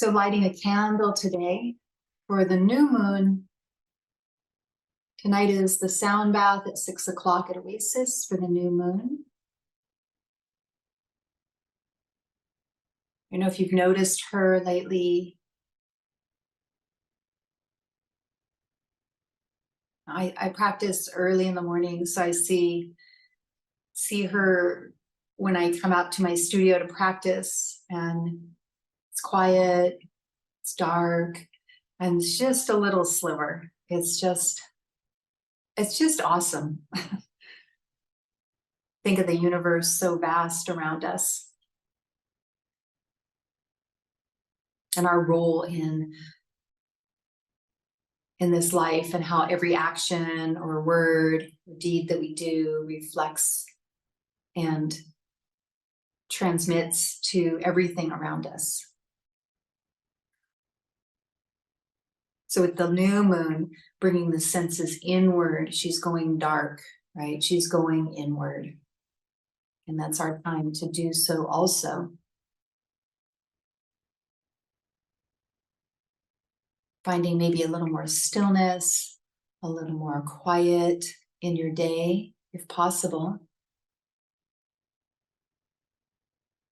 So lighting a candle today for the new moon. Tonight is the sound bath at 6 o'clock at Oasis for the new moon. I don't know if you've noticed her lately. I practice early in the morning, so I see her when I come out to my studio to practice, and it's quiet, it's dark, and it's just a little sliver. It's just awesome. Think of the universe so vast around us, and our role in this life, and how every action or word or deed that we do reflects and transmits to everything around us. So with the new moon bringing the senses inward, she's going dark, right? She's going inward. And that's our time to do so also. Finding maybe a little more stillness, a little more quiet in your day, if possible.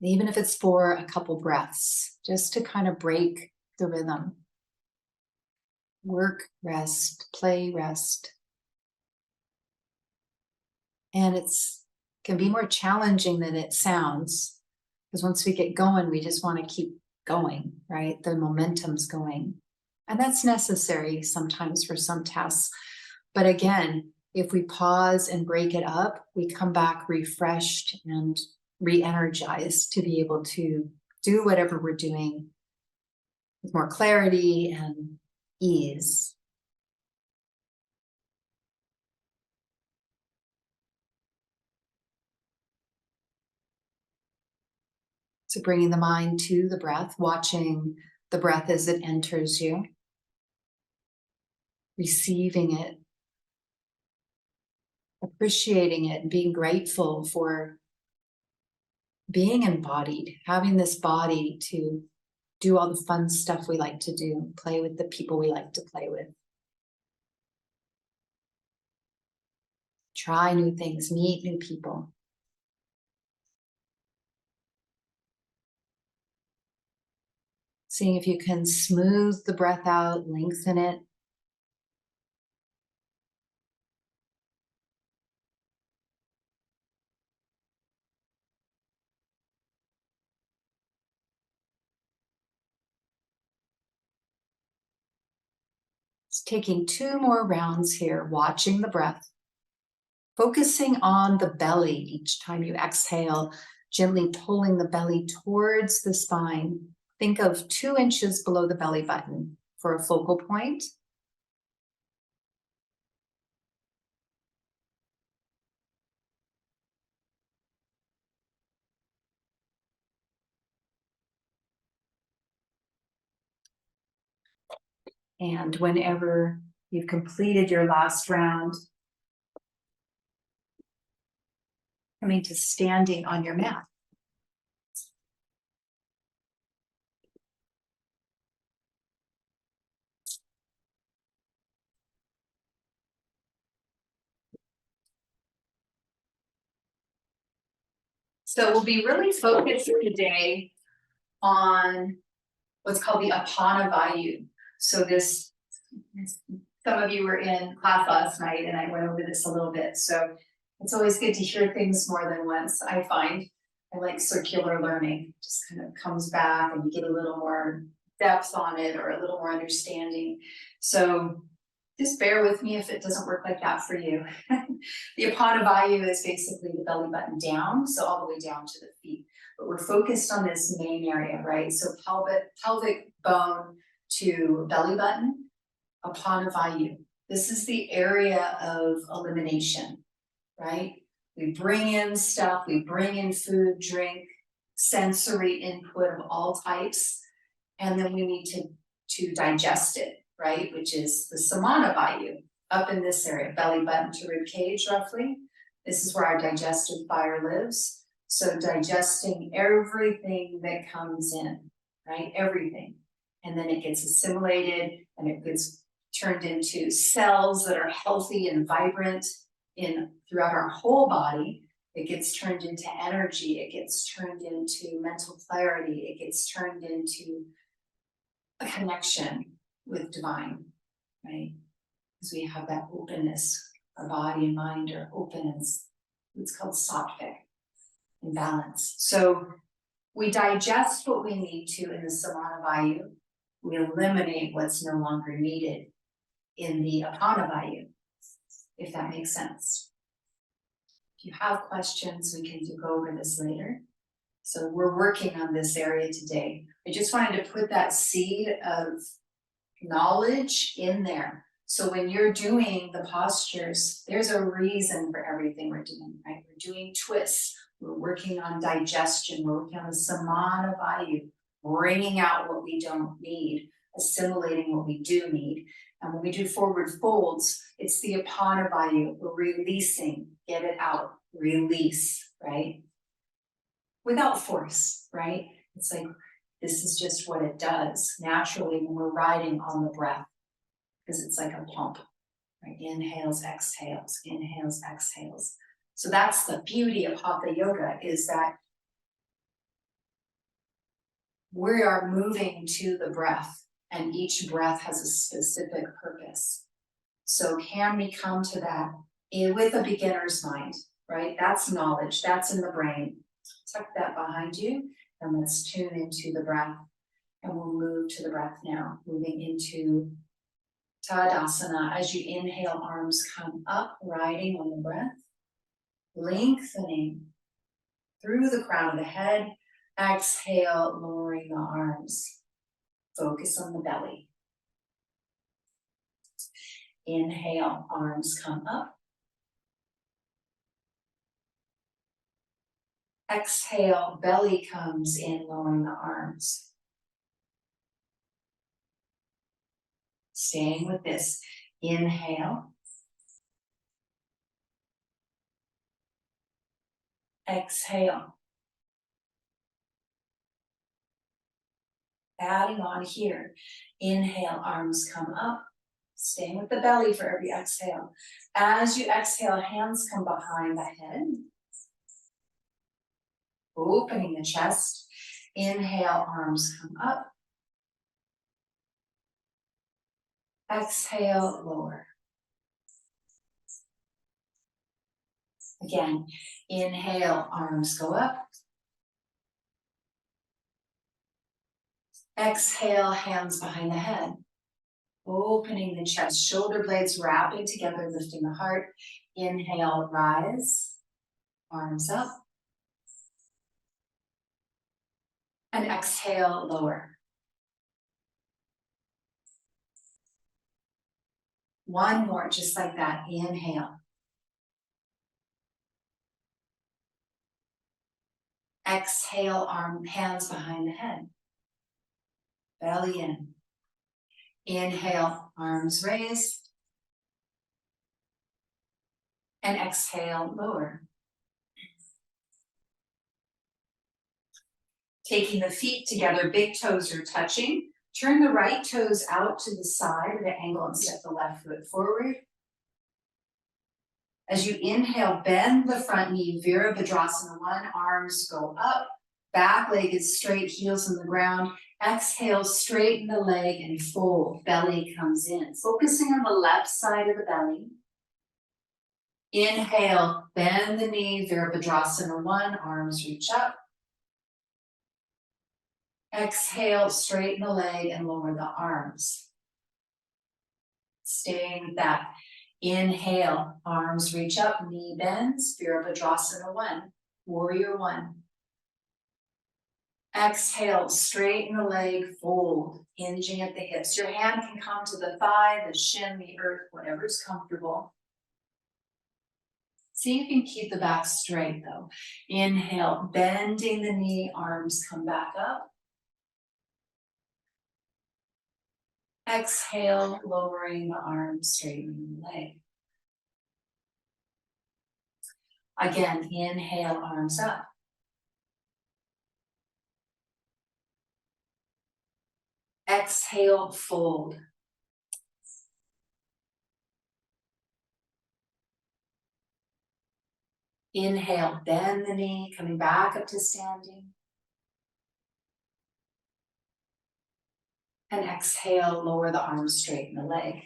Even if it's for a couple breaths, just to kind of break the rhythm. Work, rest, play, rest. And can be more challenging than it sounds, because once we get going, we just want to keep going, right? The momentum's going. And that's necessary sometimes for some tasks. But again, if we pause and break it up, we come back refreshed and re-energized to be able to do whatever we're doing with more clarity and ease. So bringing the mind to the breath, watching the breath as it enters you, receiving it, appreciating it, and being grateful for being embodied, having this body to do all the fun stuff we like to do, play with the people we like to play with. Try new things, meet new people. Seeing if you can smooth the breath out, lengthen it. Just taking 2 more rounds here, watching the breath, focusing on the belly each time you exhale, gently pulling the belly towards the spine. Think of 2 inches below the belly button for a focal point. And whenever you've completed your last round, coming to standing on your mat. So we'll be really focused today on what's called the Apana. So some of you were in class last night, and I went over this a little bit. So it's always good to hear things more than once, I find. I like circular learning. It just kind of comes back and you get a little more depth on it, or a little more understanding. So just bear with me if it doesn't work like that for you. The Apana is basically the belly button down, so all the way down to the feet. But we're focused on this main area, right? So pelvic bone to belly button, Apana. This is the area of elimination, right? We bring in stuff, we bring in food, drink, sensory input of all types, and then we need to digest it, right? Which is the Samana Vayu, up in this area, belly button to rib cage roughly. This is where our digestive fire lives. So digesting everything that comes in, right? Everything. and then it gets assimilated and it gets turned into cells that are healthy and vibrant throughout our whole body. It gets turned into energy, it gets turned into mental clarity, it gets turned into a connection with divine, right? Because we have that openness, our body and mind are open, and it's called sattvic, in balance. So we digest what we need to in the samana vayu, we eliminate what's no longer needed in the apana vayu, if that makes sense. If you have questions, we can go over this later. So we're working on this area today. I just wanted to put that seed of knowledge in there. So when you're doing the postures, there's a reason for everything we're doing, right? We're doing twists. We're working on digestion. We're working on the samana vayu, bringing out what we don't need, assimilating what we do need. And when we do forward folds, it's the apana vayu. We're releasing, get it out, release, right? Without force, right? It's like, this is just what it does naturally when we're riding on the breath, because it's like a pump, right? Inhales, exhales, inhales, exhales. So that's the beauty of Hatha yoga, is that we are moving to the breath, and each breath has a specific purpose. So can we come to that with a beginner's mind, right? That's knowledge, that's in the brain. Tuck that behind you, and let's tune into the breath. And we'll move to the breath now, moving into Tadasana. As you inhale, arms come up, riding on the breath, lengthening through the crown of the head. Exhale, lowering the arms. Focus on the belly. Inhale, arms come up. Exhale, belly comes in, lowering the arms. Staying with this. Inhale. Exhale. Adding on here. Inhale, arms come up. Staying with the belly for every exhale. As you exhale, hands come behind the head. Opening the chest. Inhale, arms come up. Exhale, lower. Again, inhale, arms go up. Exhale, hands behind the head. Opening the chest, shoulder blades wrapping together, lifting the heart. Inhale, rise, arms up. And exhale, lower. One more, just like that. Inhale. Exhale, hands behind the head. Belly in. Inhale, arms raised. And exhale, lower. Taking the feet together, big toes are touching. Turn the right toes out to the side at an angle and step the left foot forward. As you inhale, bend the front knee, Virabhadrasana 1, arms go up, back leg is straight, heels on the ground. Exhale, straighten the leg and fold, belly comes in. Focusing on the left side of the belly. Inhale, bend the knee, Virabhadrasana 1, arms reach up. Exhale, straighten the leg and lower the arms. Staying with that. Inhale, arms reach up, knee bends, Virabhadrasana 1, warrior 1. Exhale, straighten the leg, fold, hinging at the hips. Your hand can come to the thigh, the shin, the earth, whatever's comfortable. See if you can keep the back straight though. Inhale, bending the knee, arms come back up. Exhale, lowering the arms, straightening the leg. Again, inhale, arms up. Exhale, fold. Inhale, bend the knee, coming back up to standing. And exhale, lower the arms, straighten the leg.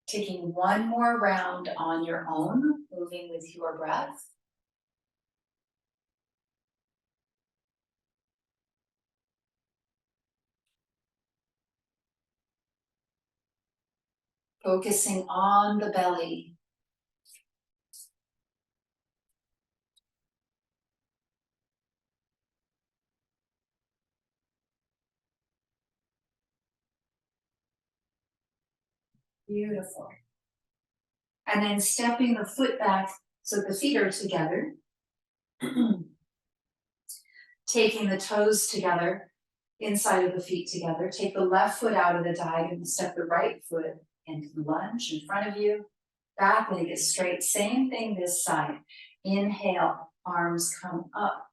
Taking one more round on your own, moving with your breath. Focusing on the belly. Beautiful. And then stepping the foot back so the feet are together. Taking the toes together, inside of the feet together. Take the left foot out of the diagonal, step the right foot into the lunge in front of you. Back leg is straight, same thing this side. Inhale, arms come up.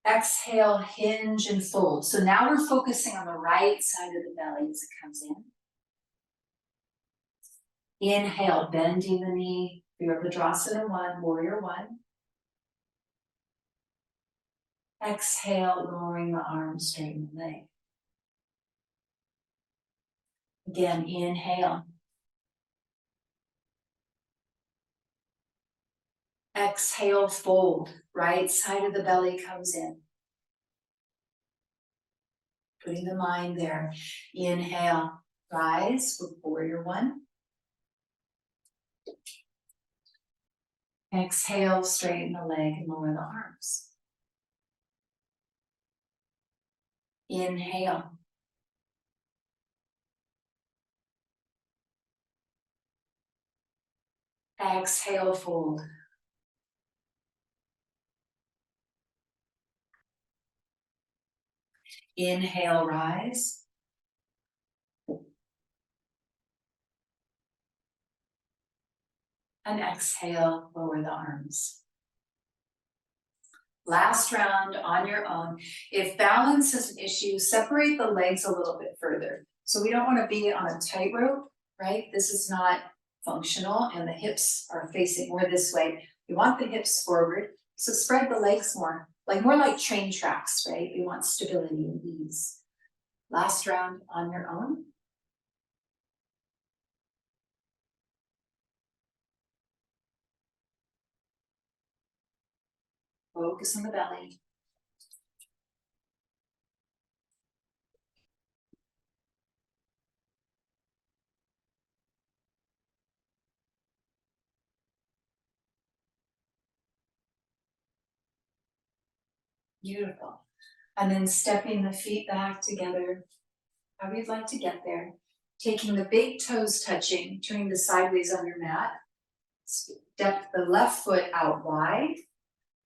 Exhale, hinge and fold. So now we're focusing on the right side of the belly as it comes in. Inhale, bending the knee, Virabhadrasana 1, Warrior 1. Exhale, lowering the arms, straighten the leg. Again, inhale. Exhale, fold. Right side of the belly comes in. Putting the mind there. Inhale, rise with Warrior 1. Exhale, straighten the leg and lower the arms. Inhale. Exhale, fold. Inhale, rise. And exhale, lower the arms. Last round on your own. If balance is an issue, separate the legs a little bit further. So we don't want to be on a tightrope, right? This is not functional and the hips are facing more this way. We want the hips forward. So spread the legs more like train tracks, right? We want stability and ease. Last round on your own. Focus on the belly. Beautiful. And then stepping the feet back together, how you'd like to get there. Taking the big toes touching, turning the sideways on your mat. Step the left foot out wide.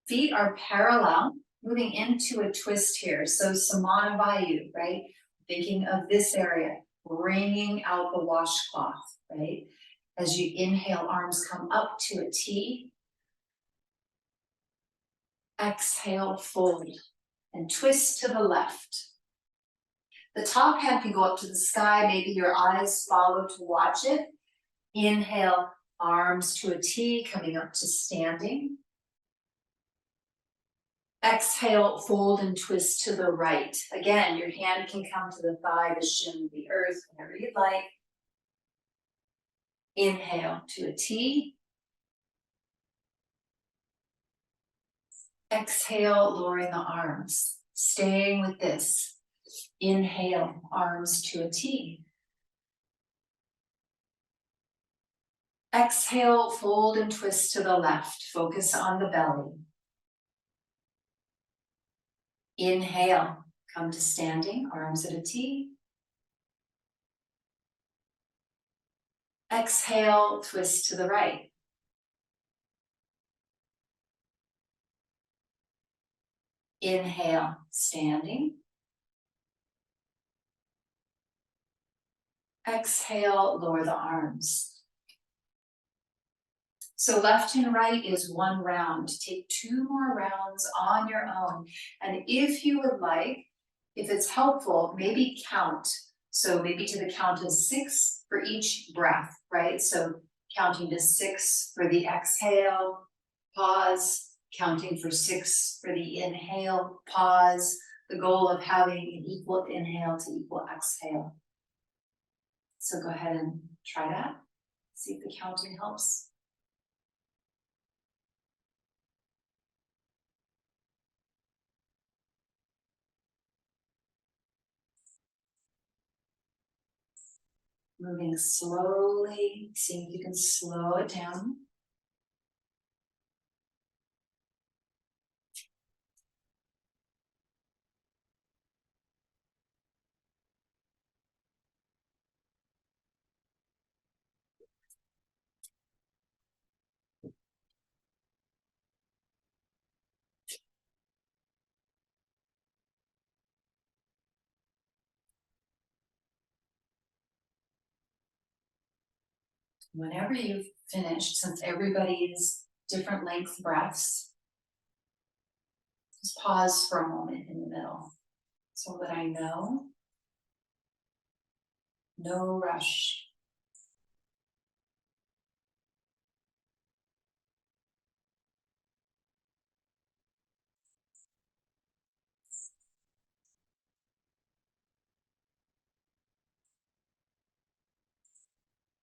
Feet are parallel, moving into a twist here. So Samanavayu, right? Thinking of this area, bringing out the washcloth, right? As you inhale, arms come up to a T. Exhale, fold, and twist to the left. The top hand can go up to the sky, maybe your eyes follow to watch it. Inhale, arms to a T, coming up to standing. Exhale, fold and twist to the right. Again, your hand can come to the thigh, the shin, the earth, whatever you'd like. Inhale to a T. Exhale, lowering the arms. Staying with this. Inhale, arms to a T. Exhale, fold and twist to the left. Focus on the belly. Inhale, come to standing, arms at a T. Exhale, twist to the right. Inhale, standing. Exhale, lower the arms. So left and right is 1 round. Take 2 more rounds on your own. And if you would like, if it's helpful, maybe count. So maybe to the count of 6 for each breath, right? So counting to 6 for the exhale, pause, counting for 6 for the inhale, pause. The goal of having an equal inhale to equal exhale. So go ahead and try that. See if the counting helps. Moving slowly, seeing if you can slow it down. Whenever you've finished, since everybody is different length breaths, just pause for a moment in the middle so that I know. No rush.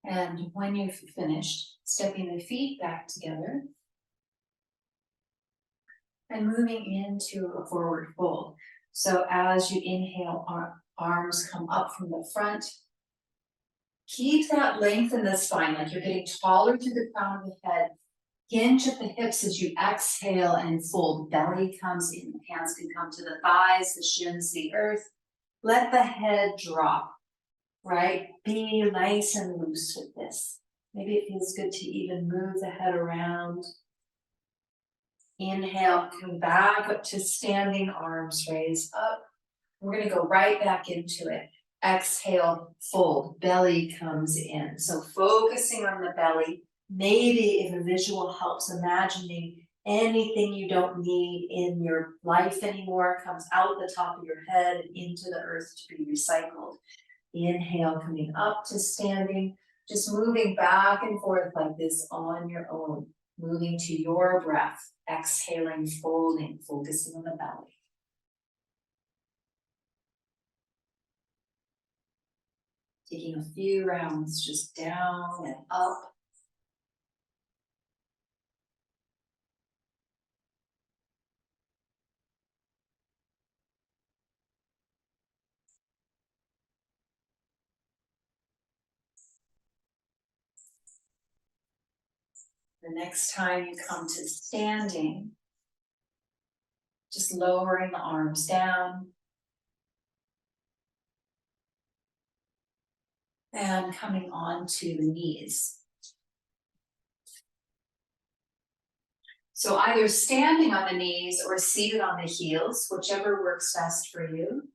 And when you've finished, stepping the feet back together and moving into a forward fold. So as you inhale, arms come up from the front. Keep that length in the spine, like you're getting taller through the crown of the head. Hinge at the hips as you exhale and fold. Belly comes in, hands can come to the thighs, the shins, the earth. Let the head drop, right? Be nice and loose with this. Maybe it feels good to even move the head around. Inhale, come back up to standing, arms raise up. We're gonna go right back into it. Exhale, fold, belly comes in. So focusing on the belly. Maybe if a visual helps, imagining anything you don't need in your life anymore comes out the top of your head and into the earth to be recycled. Inhale, coming up to standing, just moving back and forth like this on your own, moving to your breath, exhaling, folding, focusing on the belly. Taking a few rounds just down and up. The next time you come to standing, just lowering the arms down and coming onto the knees. So either standing on the knees or seated on the heels, whichever works best for you.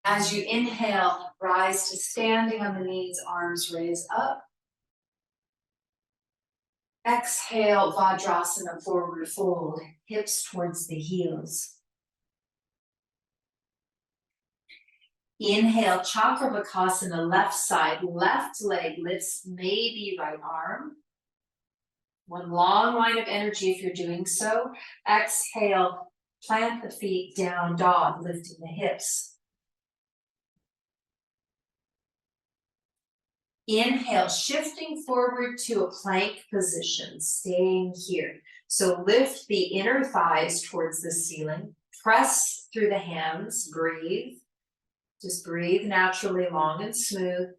As you inhale, rise to standing on the knees, arms raise up. Exhale, Vajrasana, forward fold, hips towards the heels. Inhale, Chakrabakasana, left side, left leg lifts, maybe right arm. One long line of energy if you're doing so. Exhale, plant the feet, down dog, lifting the hips. Inhale, shifting forward to a plank position, staying here. So lift the inner thighs towards the ceiling, press through the hands, breathe. Just breathe naturally, long and smooth.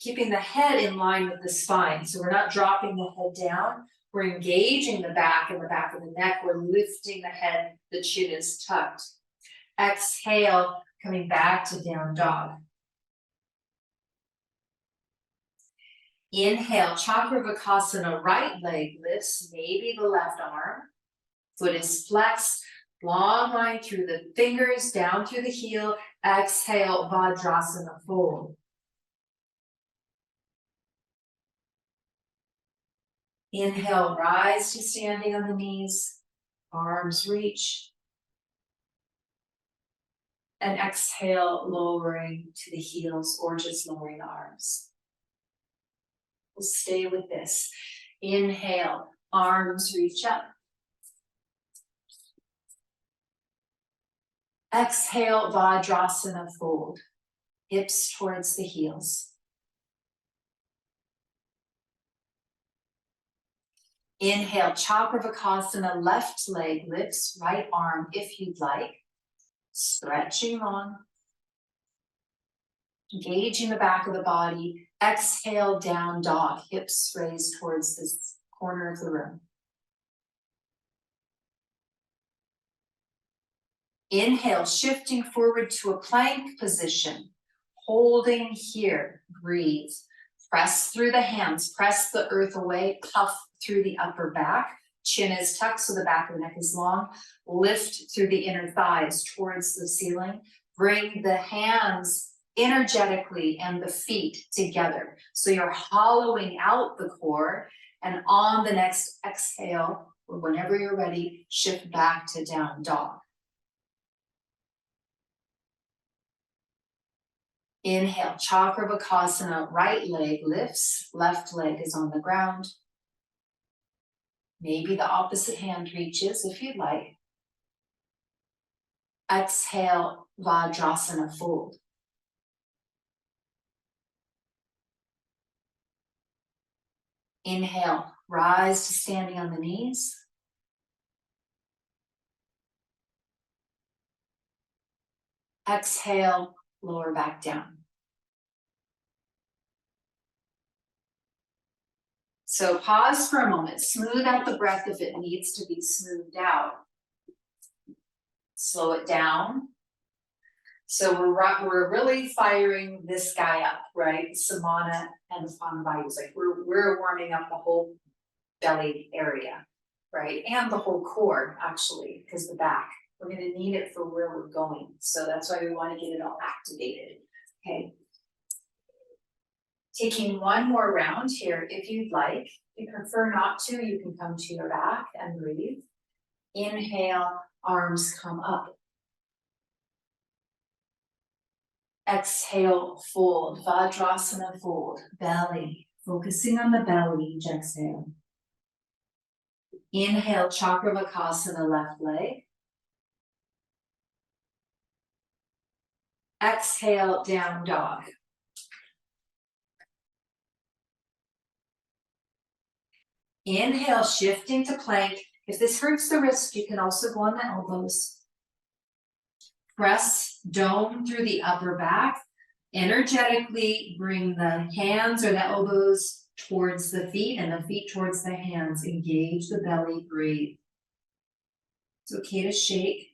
Keeping the head in line with the spine. So we're not dropping the head down. We're engaging the back and the back of the neck. We're lifting the head, the chin is tucked. Exhale, coming back to down dog. Inhale, Chakrabakasana, right leg lifts, maybe the left arm. Foot is flexed, long line through the fingers, down through the heel. Exhale, Vajrasana, fold. Inhale, rise to standing on the knees, arms reach. And exhale, lowering to the heels or just lowering the arms. We'll stay with this. Inhale, arms reach up. Exhale, Vajrasana fold, hips towards the heels. Inhale, Chakravarkasana, left leg lifts, right arm if you'd like. Stretching long. Engaging the back of the body. Exhale, down dog, hips raised towards this corner of the room. Inhale, shifting forward to a plank position. Holding here, breathe. Press through the hands, press the earth away, puff through the upper back. Chin is tucked so the back of the neck is long. Lift through the inner thighs towards the ceiling. Bring the hands energetically and the feet together. So you're hollowing out the core, and on the next exhale, or whenever you're ready, shift back to down dog. Inhale, Chakravarkasana, right leg lifts, left leg is on the ground. Maybe the opposite hand reaches if you'd like. Exhale, Vajrasana fold. Inhale, rise to standing on the knees. Exhale, lower back down. So pause for a moment, smooth out the breath if it needs to be smoothed out. Slow it down. So we're really firing this guy up, right? Samana and Pranayama, like we're warming up the whole belly area, right? And the whole core, actually, because the back. We're going to need it for where we're going. So that's why we want to get it all activated. Okay. Taking one more round here, if you'd like. If you prefer not to, you can come to your back and breathe. Inhale, arms come up. Exhale, fold, Vajrasana fold, belly. Focusing on the belly, each exhale. Inhale, Chakravarkasana, left leg. Exhale, down dog. Inhale, shifting to plank. If this hurts the wrist, you can also go on the elbows. Press dome through the upper back. Energetically bring the hands or the elbows towards the feet and the feet towards the hands. Engage the belly, breathe. It's okay to shake.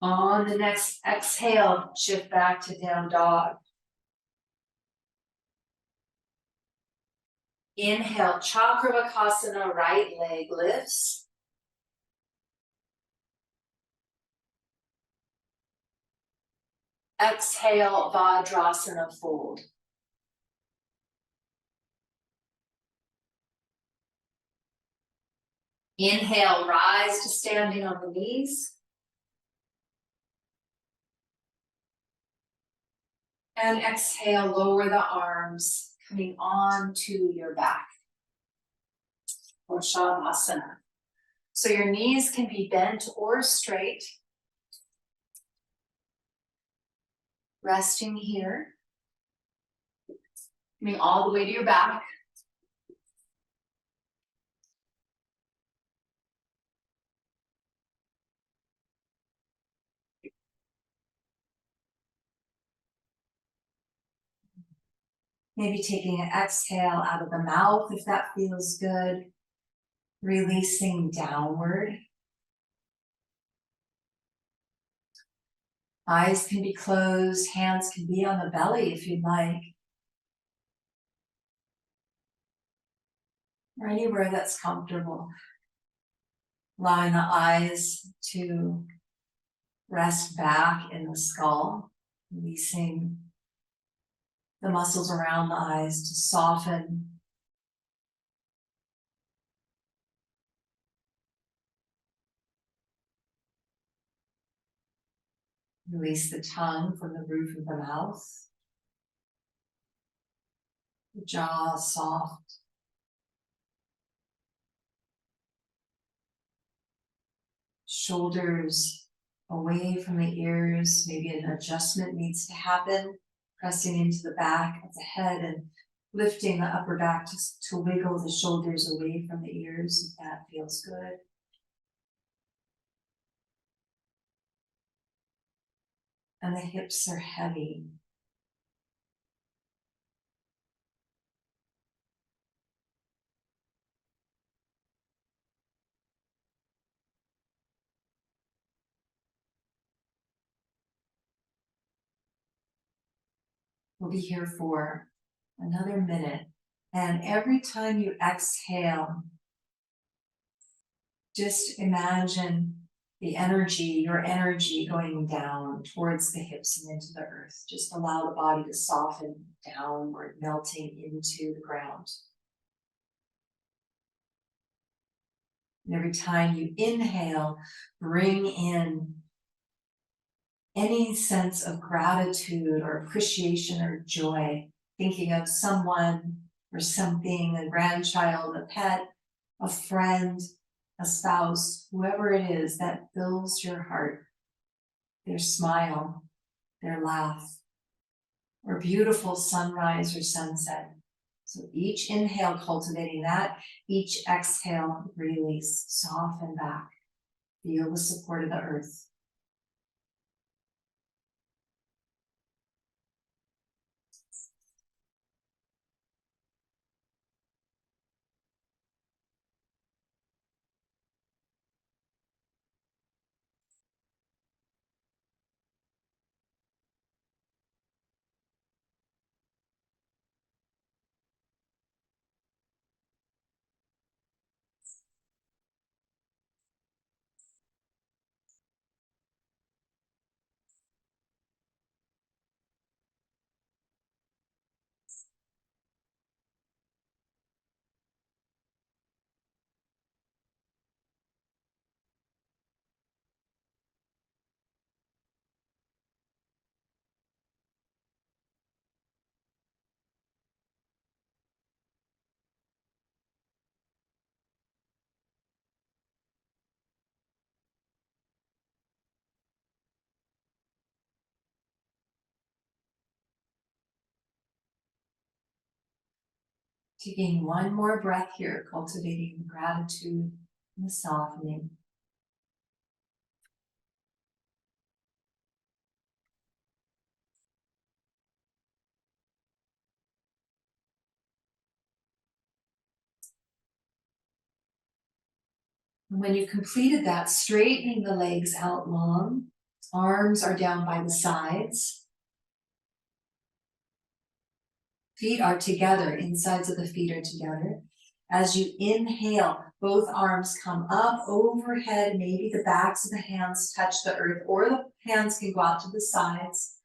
On the next exhale, shift back to down dog. Inhale, Chakravarkasana, right leg lifts. Exhale, Vajrasana fold. Inhale, rise to standing on the knees. And exhale, lower the arms, coming on to your back. Or Shavasana. So your knees can be bent or straight. Resting here. Coming all the way to your back. Maybe taking an exhale out of the mouth if that feels good. Releasing downward. Eyes can be closed, hands can be on the belly if you'd like. Or anywhere that's comfortable. Allowing the eyes to rest back in the skull, releasing the muscles around the eyes to soften. Release the tongue from the roof of the mouth. The jaw soft. Shoulders away from the ears. Maybe an adjustment needs to happen. Pressing into the back of the head and lifting the upper back to wiggle the shoulders away from the ears if that feels good. And the hips are heavy. We'll be here for another minute. And every time you exhale, just imagine the energy, your energy going down towards the hips and into the earth. Just allow the body to soften downward, melting into the ground. And every time you inhale, bring in any sense of gratitude or appreciation or joy, thinking of someone or something, a grandchild, a pet, a friend, a spouse, whoever it is that fills your heart, their smile, their laugh, or beautiful sunrise or sunset. So each inhale cultivating that, each exhale release, soften back, feel the support of the earth. Taking one more breath here, cultivating the gratitude and the softening. And when you've completed that, straightening the legs out long, arms are down by the sides. Feet are together, insides of the feet are together. As you inhale, both arms come up overhead, maybe the backs of the hands touch the earth, or the hands can go out to the sides.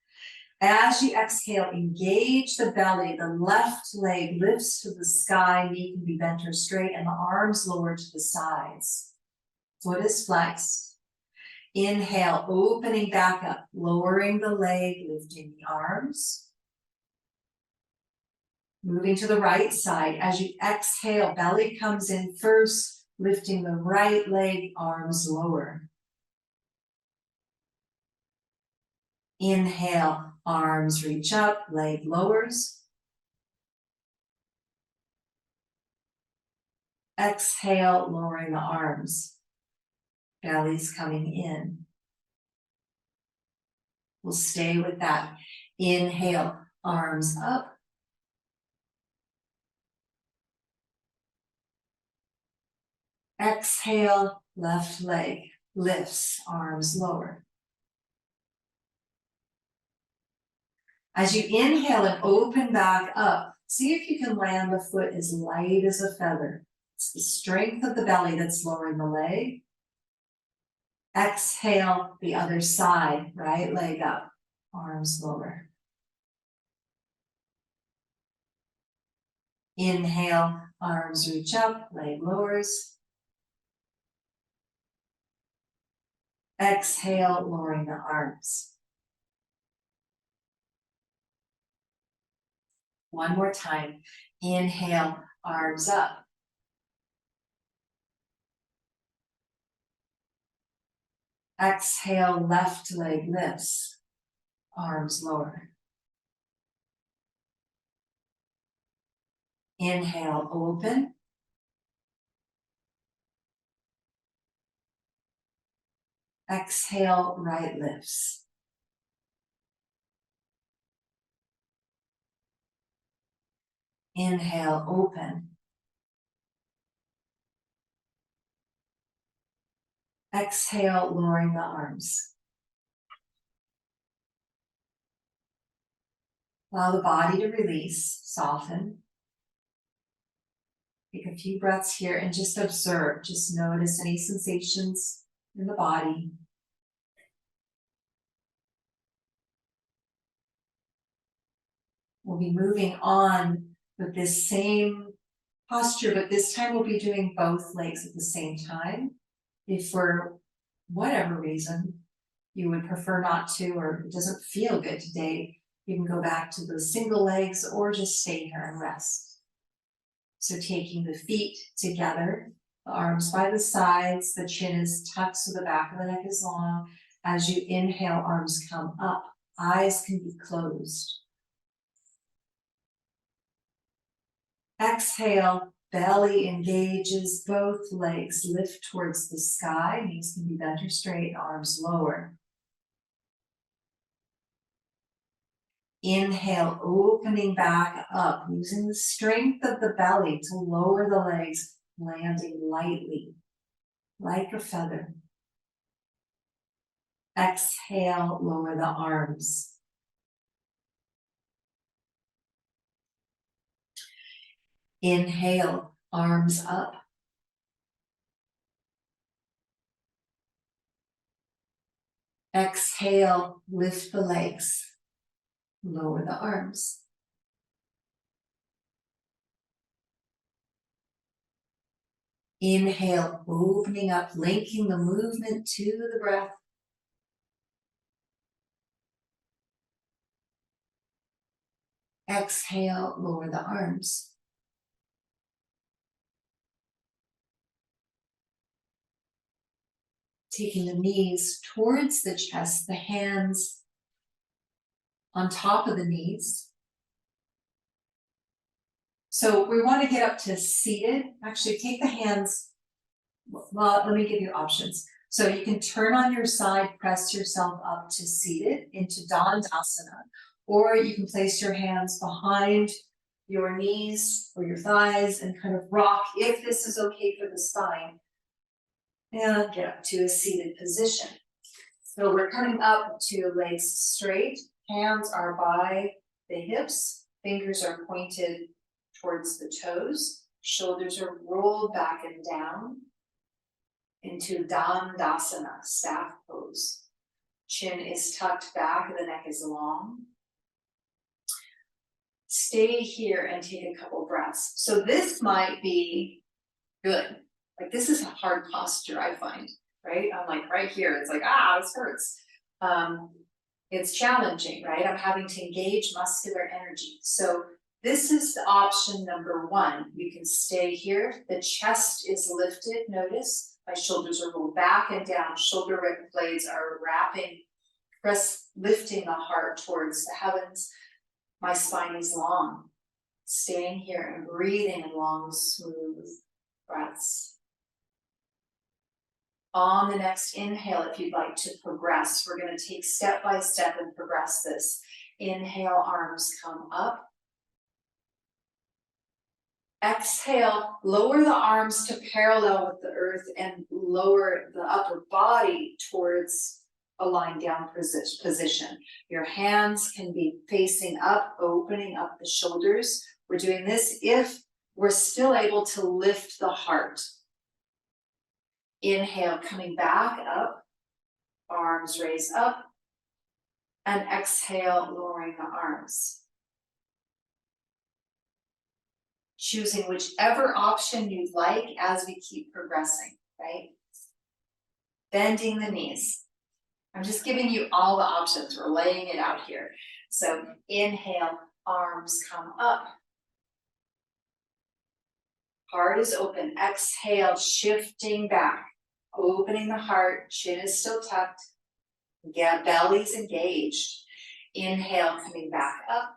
As you exhale, engage the belly, the left leg lifts to the sky, knee can be bent or straight, and the arms lower to the sides. Foot is flexed. Inhale, opening back up, lowering the leg, lifting the arms. Moving to the right side. As you exhale, belly comes in first, lifting the right leg, arms lower. Inhale, arms reach up, leg lowers. Exhale, lowering the arms. Belly's coming in. We'll stay with that. Inhale, arms up. Exhale, left leg lifts, arms lower. As you inhale and open back up, see if you can land the foot as light as a feather. It's the strength of the belly that's lowering the leg. Exhale, the other side, right leg up, arms lower. Inhale, arms reach up, leg lowers. Exhale, lowering the arms. One more time. Inhale, arms up. Exhale, left leg lifts, arms lower. Inhale, open. Exhale, right lifts. Inhale, open. Exhale, lowering the arms. Allow the body to release, soften. Take a few breaths here and just observe. Just notice any sensations in the body. We'll be moving on with this same posture, but this time we'll be doing both legs at the same time. If for whatever reason you would prefer not to, or it doesn't feel good today, you can go back to the single legs or just stay here and rest. So taking the feet together, the arms by the sides, the chin is tucked so the back of the neck is long. As you inhale, arms come up, eyes can be closed. Exhale, belly engages, both legs lift towards the sky, knees can be bent or straight, arms lower. Inhale, opening back up, using the strength of the belly to lower the legs, landing lightly, like a feather. Exhale, lower the arms. Inhale, arms up. Exhale, lift the legs, lower the arms. Inhale, opening up, linking the movement to the breath. Exhale, lower the arms. Taking the knees towards the chest, the hands on top of the knees. So we want to get up to seated. Actually, take the hands, well, let me give you options. So you can turn on your side, press yourself up to seated into Dandasana, or you can place your hands behind your knees or your thighs and kind of rock, if this is okay for the spine, and get up to a seated position. So we're coming up to legs straight, hands are by the hips, fingers are pointed towards the toes, shoulders are rolled back and down into Dandasana, staff pose. Chin is tucked back, the neck is long. Stay here and take a couple breaths. So this might be good. Like this is a hard posture, I find, right? I'm like right here, it's like, this hurts. It's challenging, right? I'm having to engage muscular energy. So this is the option number one. You can stay here. The chest is lifted, notice. My shoulders are rolled back and down. Shoulder blades are wrapping, lifting the heart towards the heavens. My spine is long. Staying here and breathing in long, smooth breaths. On the next inhale, if you'd like to progress, we're going to take step by step and progress this. Inhale, arms come up. Exhale, lower the arms to parallel with the earth and lower the upper body towards a lying down position. Your hands can be facing up, opening up the shoulders. We're doing this if we're still able to lift the heart. Inhale, coming back up, arms raise up, and exhale, lowering the arms. choosing whichever option you like as we keep progressing, right? Bending the knees. I'm just giving you all the options. We're laying it out here. So inhale, arms come up. Heart is open. Exhale, shifting back. Opening the heart, chin is still tucked. Yeah, belly's engaged. Inhale, coming back up.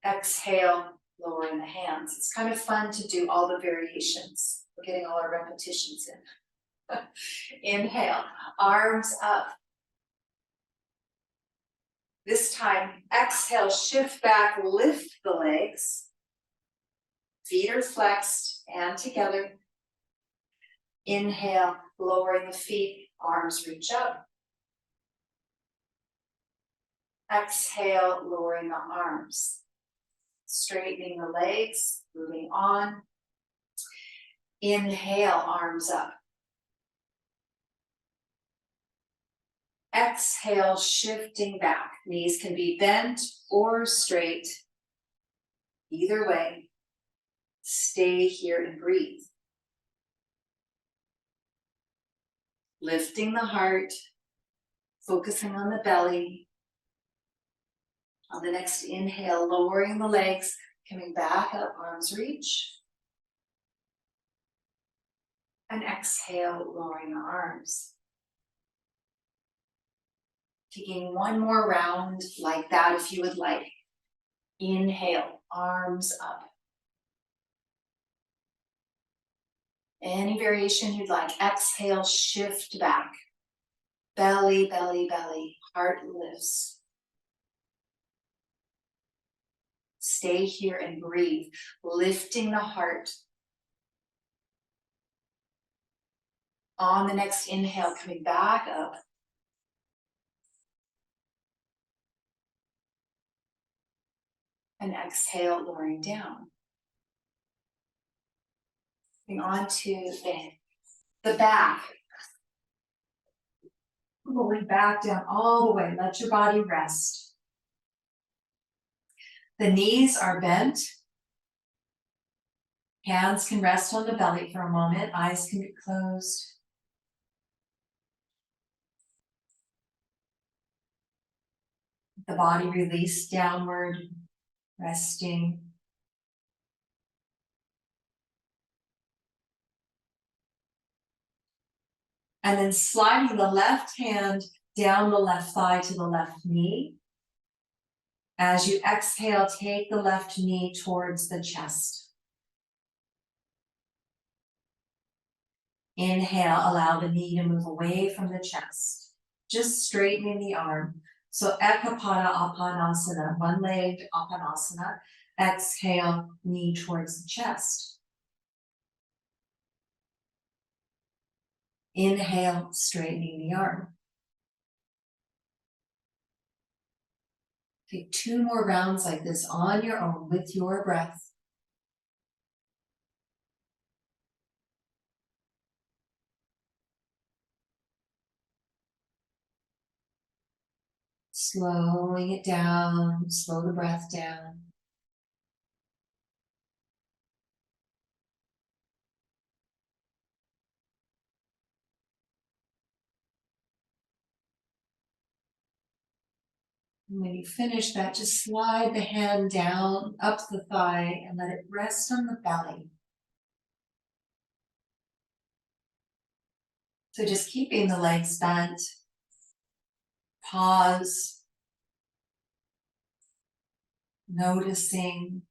Exhale, lowering the hands. It's kind of fun to do all the variations. We're getting all our repetitions in. Inhale, arms up. This time, exhale, shift back, lift the legs. Feet are flexed and together. Inhale, lowering the feet, arms reach up. Exhale, lowering the arms. Straightening the legs, moving on. Inhale, arms up. Exhale, shifting back. Knees can be bent or straight. Either way, stay here and breathe. Lifting the heart, focusing on the belly. On the next inhale, lowering the legs, coming back up, arms reach. And exhale, lowering the arms. Taking one more round like that if you would like. Inhale, arms up. Any variation you'd like. Exhale, shift back. Belly, belly, belly. Heart lifts. Stay here and breathe. Lifting the heart. On the next inhale, coming back up. And exhale, lowering down. Moving on to the back. Rolling back down all the way. Let your body rest. The knees are bent. Hands can rest on the belly for a moment. Eyes can be closed. The body released downward, resting. And then sliding the left hand down the left thigh to the left knee. As you exhale, take the left knee towards the chest. Inhale, allow the knee to move away from the chest. Just straightening the arm. So Ekapada Apanasana, one-legged Apanasana. Exhale, knee towards the chest. Inhale, straightening the arm. Take 2 more rounds like this on your own with your breath. Slowing it down, slow the breath down. And when you finish that, just slide the hand down, up the thigh, and let it rest on the belly. So just keeping the legs bent. Pause. Noticing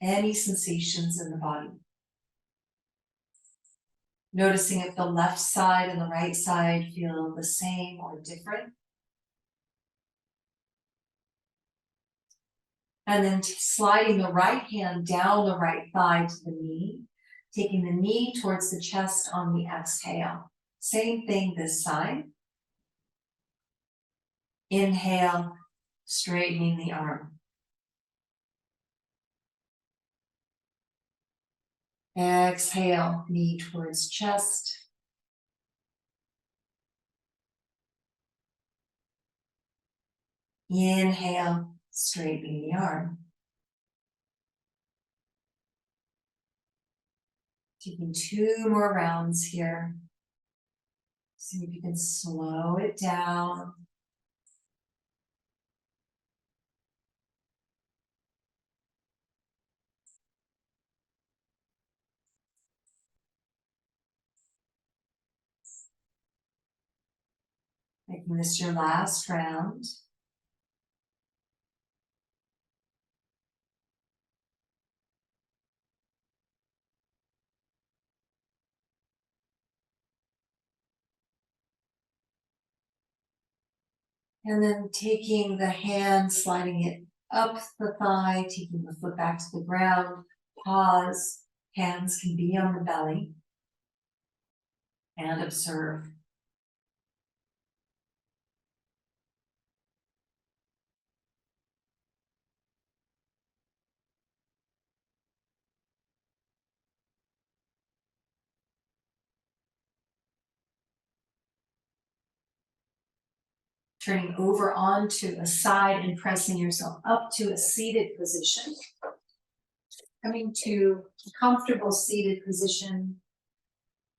any sensations in the body. Noticing if the left side and the right side feel the same or different. And then sliding the right hand down the right thigh to the knee, taking the knee towards the chest on the exhale. Same thing this side. Inhale, straightening the arm. Exhale, knee towards chest. Inhale, straightening the arm. Taking 2 more rounds here. See if you can slow it down. Making this your last round. And then taking the hand, sliding it up the thigh, taking the foot back to the ground, pause, hands can be on the belly, and observe. Turning over onto a side and pressing yourself up to a seated position. Coming to a comfortable seated position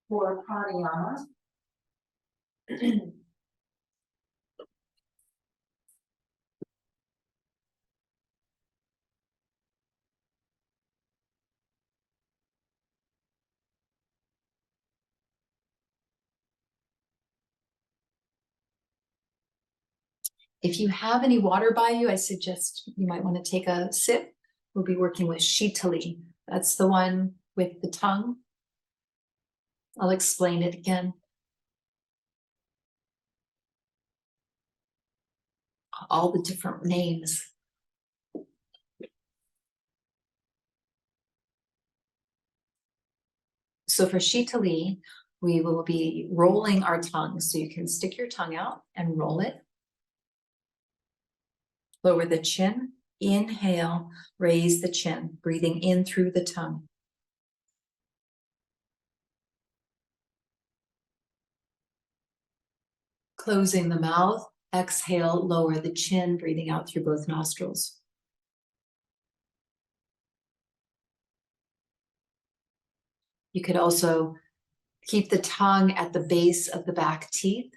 for pranayama. If you have any water by you, I suggest you might want to take a sip. We'll be working with shitali. That's the one with the tongue. I'll explain it again. All the different names. So for shitali, we will be rolling our tongue. So you can stick your tongue out and roll it. Lower the chin, inhale, raise the chin, breathing in through the tongue. Closing the mouth, exhale, lower the chin, breathing out through both nostrils. You could also keep the tongue at the base of the back teeth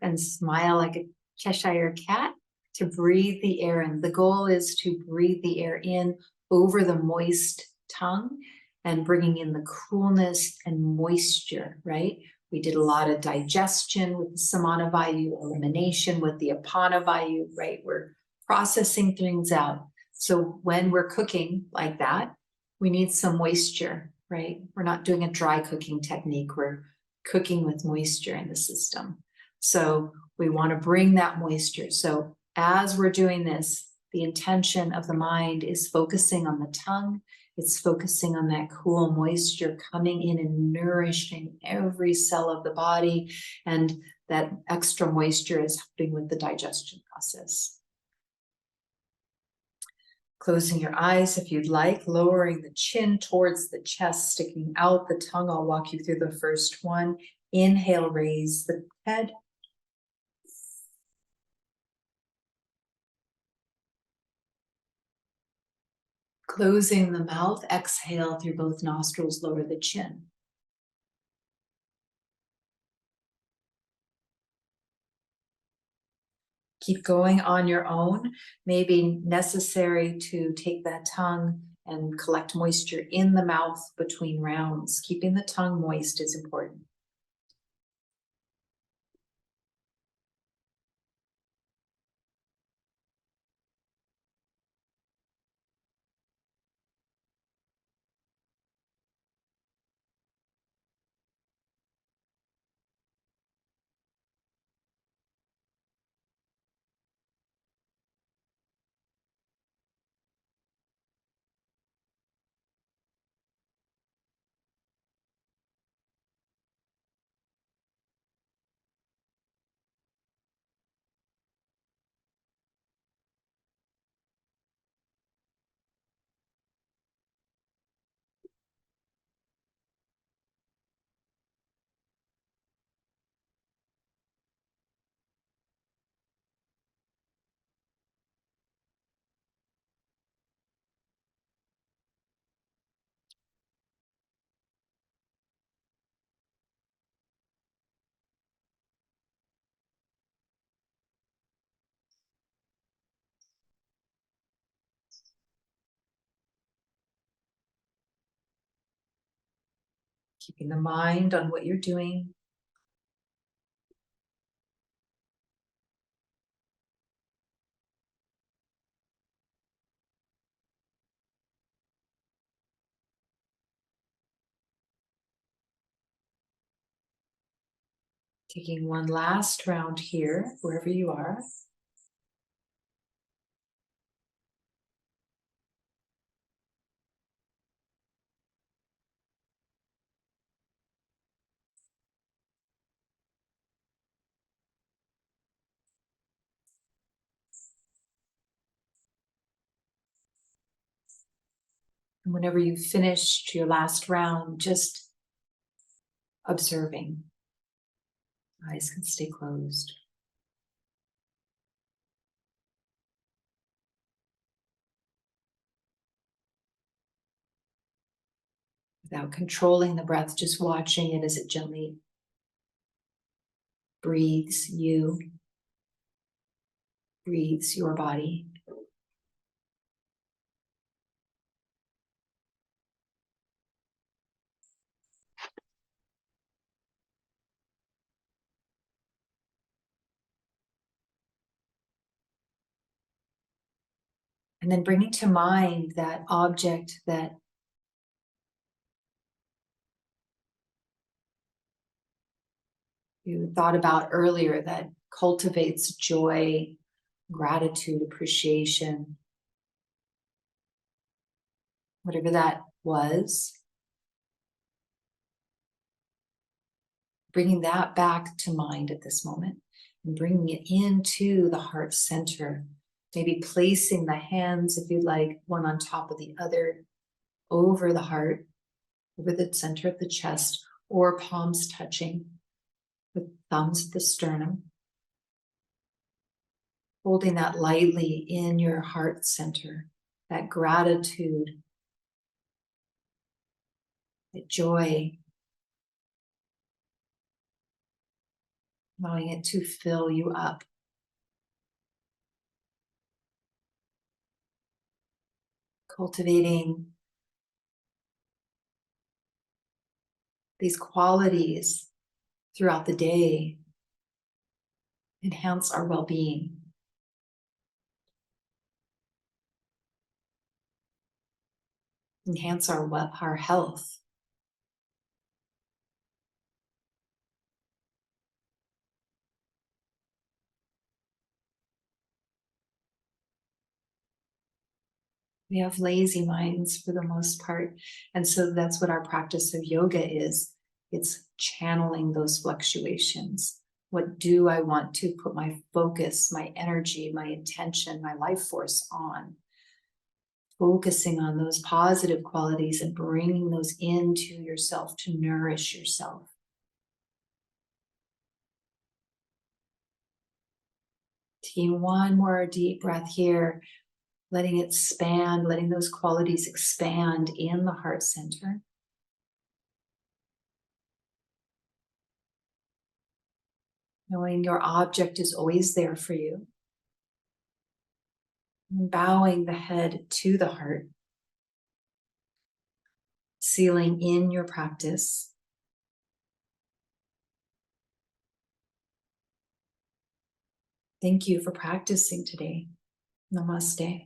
and smile like a Cheshire cat to breathe the air in. The goal is to breathe the air in over the moist tongue and bringing in the coolness and moisture, right? We did a lot of digestion with the samana vayu, elimination with the apana vayu, right? We're processing things out. So when we're cooking like that, we need some moisture, right? We're not doing a dry cooking technique. We're cooking with moisture in the system. So we want to bring that moisture. So as we're doing this, the intention of the mind is focusing on the tongue. It's focusing on that cool moisture coming in and nourishing every cell of the body. And that extra moisture is helping with the digestion process. Closing your eyes if you'd like, lowering the chin towards the chest, sticking out the tongue. I'll walk you through the first one. Inhale, raise the head. Closing the mouth, exhale through both nostrils, lower the chin. Keep going on your own. Maybe necessary to take that tongue and collect moisture in the mouth between rounds. Keeping the tongue moist is important. Keeping the mind on what you're doing. Taking one last round here, wherever you are. And whenever you've finished your last round, just observing. Eyes can stay closed. Without controlling the breath, just watching it as it gently breathes you, breathes your body. And then bringing to mind that object that you thought about earlier that cultivates joy, gratitude, appreciation, whatever that was. Bringing that back to mind at this moment and bringing it into the heart center. Maybe placing the hands, if you'd like, one on top of the other, over the heart, over the center of the chest, or palms touching with thumbs at the sternum. Holding that lightly in your heart center, that gratitude, that joy, allowing it to fill you up. Cultivating these qualities throughout the day enhance our well-being. Enhance our health. We have lazy minds for the most part. And so that's what our practice of yoga is. It's channeling those fluctuations. What do I want to put my focus, my energy, my intention, my life force on? Focusing on those positive qualities and bringing those into yourself to nourish yourself. Taking one more deep breath here, letting it expand, letting those qualities expand in the heart center. Knowing your object is always there for you. And bowing the head to the heart. Sealing in your practice. Thank you for practicing today. Namaste.